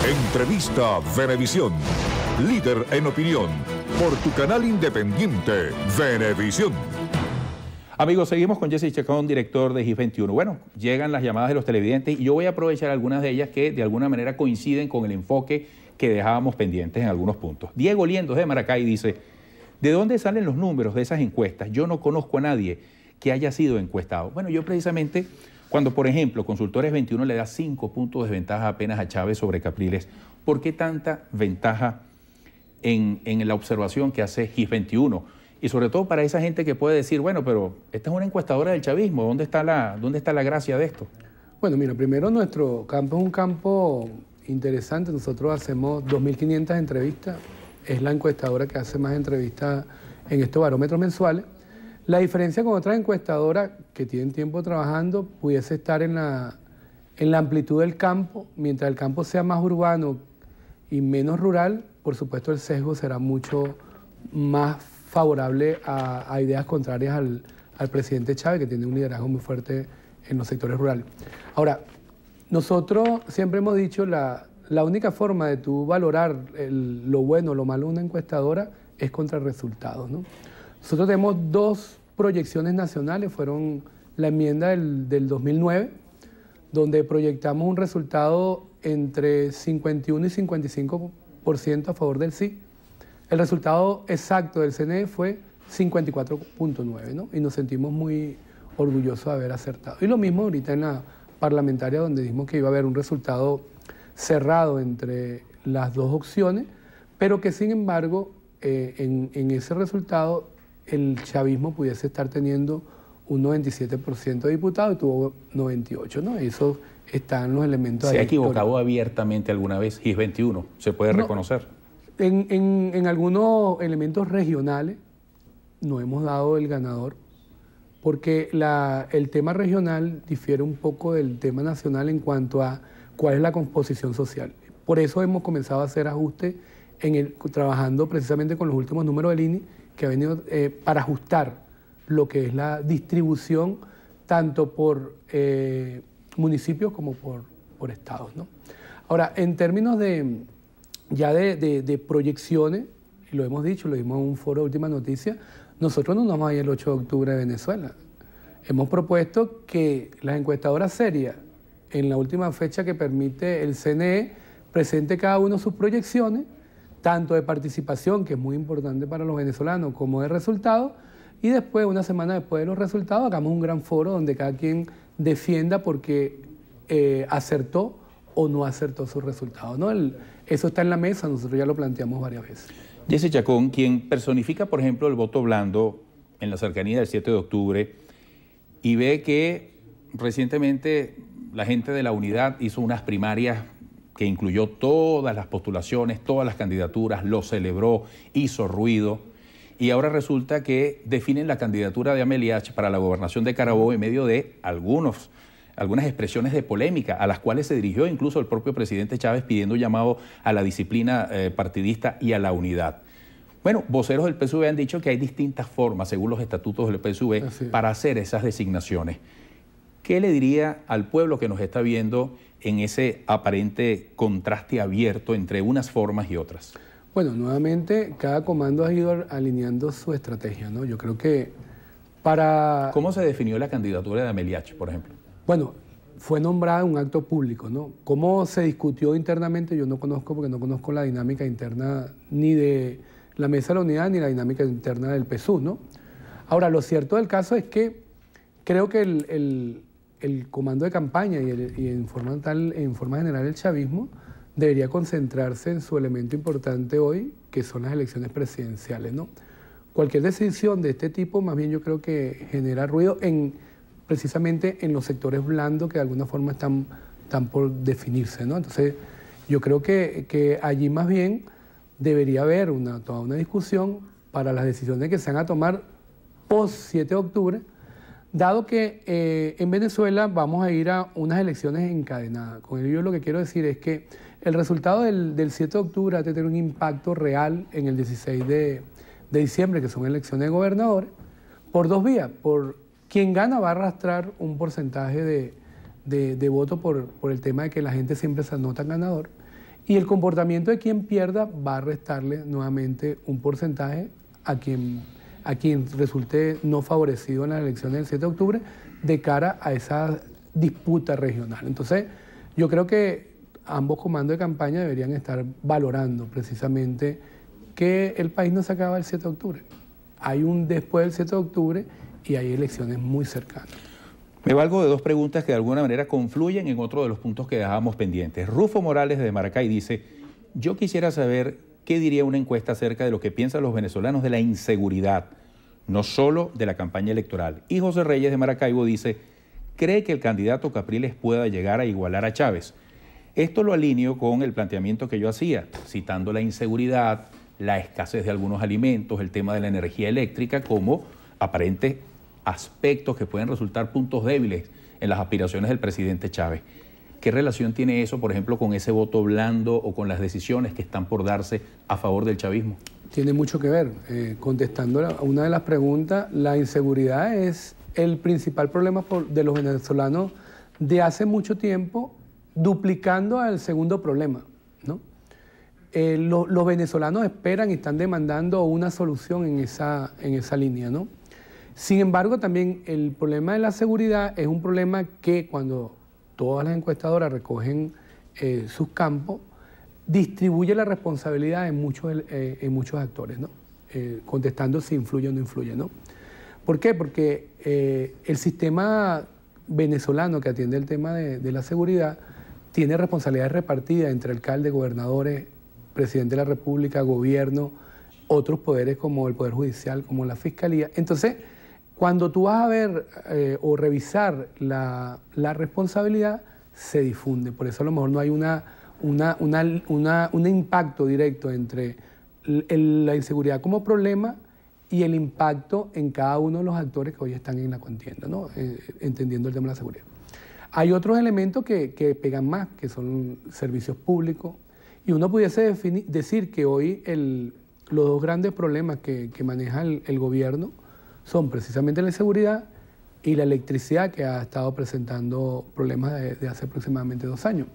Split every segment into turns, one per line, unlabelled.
Entrevista Venevisión. Líder en opinión. Por tu canal independiente, Venevisión.
Amigos, seguimos con Jesse Chacón, director de GIS21. Bueno, llegan las llamadas de los televidentes y yo voy a aprovechar algunas de ellas que de alguna manera coinciden con el enfoque que dejábamos pendientes en algunos puntos. Diego Liendos de Maracay dice: ¿de dónde salen los números de esas encuestas? Yo no conozco a nadie que haya sido encuestado. Bueno, yo precisamente, cuando por ejemplo Consultores 21 le da 5 puntos de ventaja apenas a Chávez sobre Capriles, ¿por qué tanta ventaja en la observación que hace GIS21? Y sobre todo para esa gente que puede decir, bueno, pero esta es una encuestadora del chavismo, ¿dónde está la gracia de esto?
Bueno, mira, primero nuestro campo es un campo interesante. Nosotros hacemos 2.500 entrevistas. Es la encuestadora que hace más entrevistas en estos barómetros mensuales. La diferencia con otras encuestadoras que tienen tiempo trabajando pudiese estar en la amplitud del campo. Mientras el campo sea más urbano y menos rural, por supuesto el sesgo será mucho más favorable a ideas contrarias al presidente Chávez, que tiene un liderazgo muy fuerte en los sectores rurales. Ahora, nosotros siempre hemos dicho la única forma de tú valorar lo bueno o lo malo de una encuestadora es contra resultados, ¿no? Nosotros tenemos 2 proyecciones nacionales, fueron la enmienda del 2009, donde proyectamos un resultado entre 51 y 55% a favor del sí. El resultado exacto del CNE fue 54.9, ¿no? Y nos sentimos muy orgullosos de haber acertado. Y lo mismo ahorita en la parlamentaria, donde dijimos que iba a haber un resultado cerrado entre las 2 opciones, pero que sin embargo en ese resultado el chavismo pudiese estar teniendo un 97% de diputados y tuvo 98, ¿no? Eso está en los elementos.
¿Se ha equivocado abiertamente alguna vez GIS21? ¿Se puede reconocer?
En algunos elementos regionales no hemos dado el ganador, porque el tema regional difiere un poco del tema nacional en cuanto a cuál es la composición social. Por eso hemos comenzado a hacer ajustes trabajando precisamente con los últimos números del INE, que ha venido para ajustar lo que es la distribución tanto por municipios como por estados, ¿no? Ahora, en términos de proyecciones, y lo hemos dicho, lo dimos en un foro de Última Noticia, nosotros no nos vamos a ir el 8 de octubre de Venezuela. Hemos propuesto que las encuestadoras serias, en la última fecha que permite el CNE, presente cada uno sus proyecciones, tanto de participación, que es muy importante para los venezolanos, como de resultados, y después, una semana después de los resultados, hagamos un gran foro donde cada quien defienda porque acertó o no acertó sus resultados, ¿no? Eso está en la mesa, nosotros ya lo planteamos varias veces.
Jesse Chacón, quien personifica, por ejemplo, el voto blando en la cercanía del 7 de octubre y ve que recientemente la gente de la Unidad hizo unas primarias que incluyó todas las postulaciones, todas las candidaturas, lo celebró, hizo ruido, y ahora resulta que definen la candidatura de Amelia H. para la gobernación de Carabobo en medio de algunas expresiones de polémica a las cuales se dirigió incluso el propio presidente Chávez pidiendo llamado a la disciplina partidista y a la unidad. Bueno, voceros del PSUV han dicho que hay distintas formas, según los estatutos del PSUV, para hacer esas designaciones. ¿Qué le diría al pueblo que nos está viendo en ese aparente contraste abierto entre unas formas y otras?
Bueno, nuevamente, cada comando ha ido alineando su estrategia, ¿no? Yo creo que para...
¿Cómo se definió la candidatura de Amelia H., por ejemplo?
Bueno, fue nombrada en un acto público, ¿no? ¿Cómo se discutió internamente? Yo no conozco, porque no conozco la dinámica interna ni de la Mesa de la Unidad ni la dinámica interna del PSUV, ¿no? Ahora, lo cierto del caso es que creo que el comando de campaña y en forma general el chavismo debería concentrarse en su elemento importante hoy, que son las elecciones presidenciales, ¿no? Cualquier decisión de este tipo, más bien yo creo que genera ruido precisamente en los sectores blandos que de alguna forma están por definirse, ¿no? Entonces, yo creo que allí más bien debería haber toda una discusión para las decisiones que se van a tomar post 7 de octubre, dado que en Venezuela vamos a ir a unas elecciones encadenadas. Con ello lo que quiero decir es que el resultado del 7 de octubre va a tener un impacto real en el 16 de diciembre, que son elecciones de gobernadores, por 2 vías. Por quien gana va a arrastrar un porcentaje de voto por el tema de que la gente siempre se anota ganador. Y el comportamiento de quien pierda va a restarle nuevamente un porcentaje a quien resulte no favorecido en las elecciones del 7 de octubre de cara a esa disputa regional. Entonces, yo creo que ambos comandos de campaña deberían estar valorando precisamente que el país no se acaba el 7 de octubre. Hay un después del 7 de octubre y hay elecciones muy cercanas.
Me valgo de dos preguntas que de alguna manera confluyen en otro de los puntos que dejábamos pendientes. Rufo Morales de Maracay dice, yo quisiera saber qué diría una encuesta acerca de lo que piensan los venezolanos de la inseguridad, no solo de la campaña electoral. Y José Reyes de Maracaibo dice, ¿cree que el candidato Capriles pueda llegar a igualar a Chávez? Esto lo alineo con el planteamiento que yo hacía, citando la inseguridad, la escasez de algunos alimentos, el tema de la energía eléctrica como aparentes aspectos que pueden resultar puntos débiles en las aspiraciones del presidente Chávez. ¿Qué relación tiene eso, por ejemplo, con ese voto blando o con las decisiones que están por darse a favor del chavismo?
Tiene mucho que ver. Contestando a una de las preguntas, la inseguridad es el principal problema de los venezolanos de hace mucho tiempo, duplicando al segundo problema, ¿no? Los venezolanos esperan y están demandando una solución en esa línea, ¿no? Sin embargo, también el problema de la seguridad es un problema que cuando todas las encuestadoras recogen sus campos, distribuye la responsabilidad en muchos actores, ¿no? Contestando si influye o no influye, ¿no? ¿Por qué? Porque el sistema venezolano que atiende el tema de la seguridad tiene responsabilidades repartidas entre alcaldes, gobernadores, presidente de la República, gobierno, otros poderes como el Poder Judicial, como la Fiscalía. Entonces, cuando tú vas a ver o revisar la responsabilidad, se difunde. Por eso a lo mejor no hay un impacto directo entre la inseguridad como problema y el impacto en cada uno de los actores que hoy están en la contienda, ¿no? Entendiendo el tema de la seguridad. Hay otros elementos que pegan más, que son servicios públicos, y uno pudiese decir que hoy los dos grandes problemas que maneja el gobierno son precisamente la inseguridad y la electricidad, que ha estado presentando problemas de hace aproximadamente 2 años.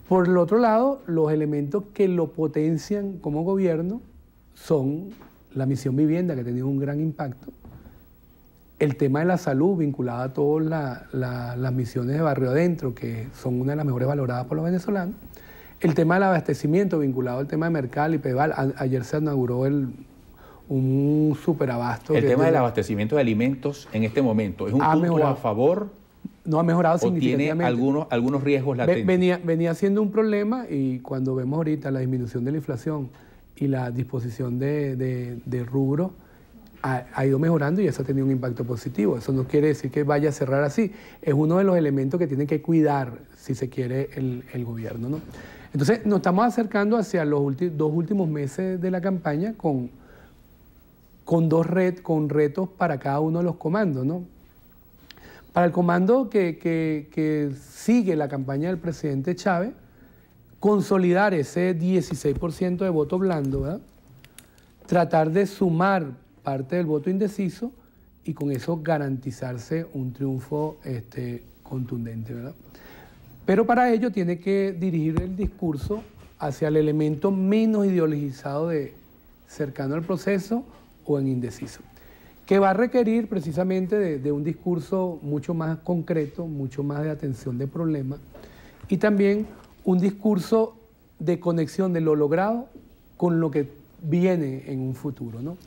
Por el otro lado, los elementos que lo potencian como gobierno son la misión vivienda, que ha tenido un gran impacto, el tema de la salud vinculado a todas las misiones de barrio adentro, que son una de las mejores valoradas por los venezolanos, el tema del abastecimiento vinculado al tema de Mercal y Peval. Ayer se inauguró un superabasto.
El tema del abastecimiento de alimentos en este momento, ¿es un punto a favor?
No ha mejorado
¿O
significativamente?
tiene algunos riesgos latentes?
Venía siendo un problema, y cuando vemos ahorita la disminución de la inflación y la disposición de rubro, ha ido mejorando y eso ha tenido un impacto positivo. Eso no quiere decir que vaya a cerrar así. Es uno de los elementos que tiene que cuidar, si se quiere, el gobierno, ¿no? Entonces, nos estamos acercando hacia los dos últimos meses de la campaña con retos para cada uno de los comandos, ¿no? Para el comando que sigue la campaña del presidente Chávez, consolidar ese 16% de voto blando, ¿verdad? Tratar de sumar parte del voto indeciso y con eso garantizarse un triunfo contundente, ¿verdad? Pero para ello tiene que dirigir el discurso hacia el elemento menos ideologizado cercano al proceso o en indeciso, que va a requerir precisamente de un discurso mucho más concreto, mucho más de atención de problemas y también un discurso de conexión de lo logrado con lo que viene en un futuro, ¿no?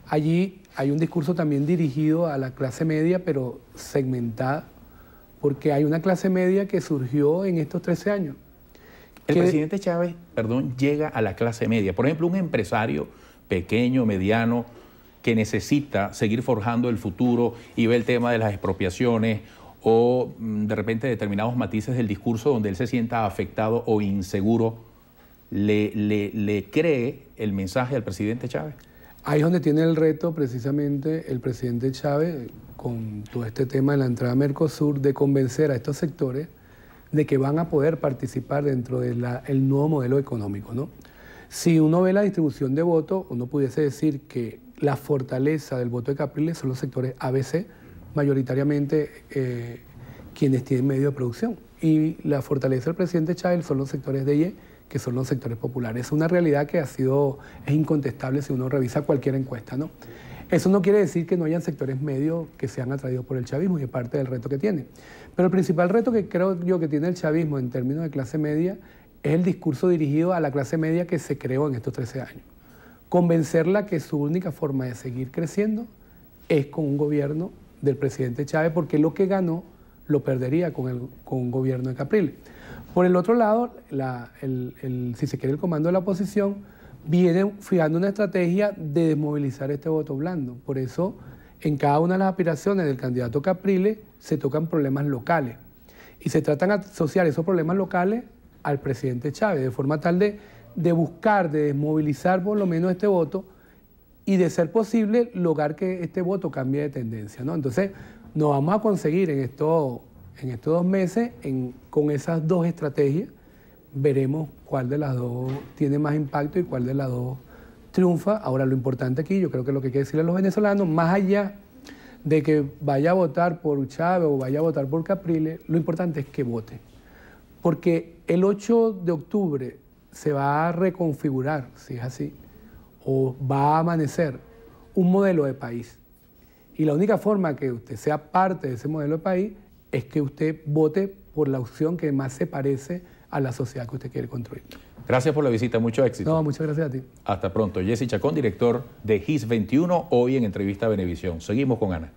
Allí hay un discurso también dirigido a la clase media, pero segmentada, porque hay una clase media que surgió en estos 13 años.
El presidente Chávez, llega a la clase media. Por ejemplo, un empresario pequeño, mediano, que necesita seguir forjando el futuro y ve el tema de las expropiaciones o de repente determinados matices del discurso donde él se sienta afectado o inseguro, ¿le cree el mensaje al presidente Chávez?
Ahí es donde tiene el reto precisamente el presidente Chávez con todo este tema de la entrada a Mercosur, de convencer a estos sectores de que van a poder participar dentro del nuevo modelo económico, ¿no? Si uno ve la distribución de votos, uno pudiese decir que la fortaleza del voto de Capriles son los sectores ABC, mayoritariamente quienes tienen medio de producción. Y la fortaleza del presidente Chávez son los sectores de Y, que son los sectores populares. Es una realidad que es incontestable si uno revisa cualquier encuesta, ¿no? Eso no quiere decir que no hayan sectores medios que sean atraídos por el chavismo, y es parte del reto que tiene. Pero el principal reto que creo yo que tiene el chavismo en términos de clase media es el discurso dirigido a la clase media que se creó en estos 13 años. Convencerla que su única forma de seguir creciendo es con un gobierno del presidente Chávez, porque lo que ganó lo perdería con un gobierno de Capriles. Por el otro lado, si se quiere, el comando de la oposición viene fijando una estrategia de desmovilizar este voto blando. Por eso, en cada una de las aspiraciones del candidato Capriles se tocan problemas locales y se tratan de asociar esos problemas locales al presidente Chávez, de forma tal de buscar, de desmovilizar por lo menos este voto y, de ser posible, lograr que este voto cambie de tendencia, ¿no? Entonces, nos vamos a conseguir en estos 2 meses con esas dos estrategias. Veremos cuál de las dos tiene más impacto y cuál de las dos triunfa. Ahora, lo importante aquí, yo creo que lo que hay que decirle a los venezolanos, más allá de que vaya a votar por Chávez o vaya a votar por Capriles, lo importante es que vote. Porque el 8 de octubre se va a reconfigurar, si es así, o va a amanecer un modelo de país. Y la única forma que usted sea parte de ese modelo de país es que usted vote por la opción que más se parece a la sociedad que usted quiere construir.
Gracias por la visita, mucho éxito.
No, muchas gracias a ti.
Hasta pronto. Jesse Chacón, director de GIS 21, hoy en Entrevista a Venevisión. Seguimos con Ana.